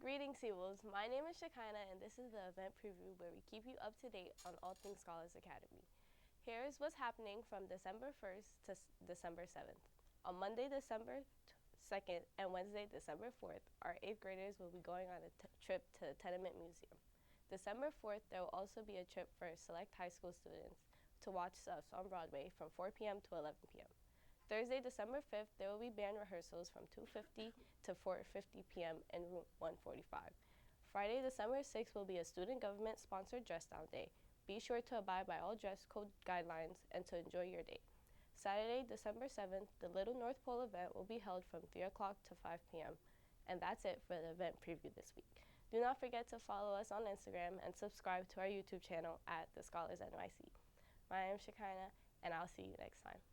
Greetings, seawolves. My name is Shekinah, and this is the event preview where we keep you up to date on all things Scholars Academy. Here's what's happening from December 1st to December 7th. On Monday, December 2nd, and Wednesday, December 4th, our 8th graders will be going on a trip to the Tenement Museum. December 4th, there will also be a trip for select high school students to watch Stuffs on Broadway from 4 p.m. to 11 p.m. Thursday, December 5th, there will be band rehearsals from 2:50 to 4:50 p.m. in room 145. Friday, December 6th will be a student government-sponsored dress-down day. Be sure to abide by all dress code guidelines and to enjoy your day. Saturday, December 7th, the Little North Pole event will be held from 3 o'clock to 5 p.m. And that's it for the event preview this week. Do not forget to follow us on Instagram and subscribe to our YouTube channel at TheScholarsNYC. My name is Shekinah, and I'll see you next time.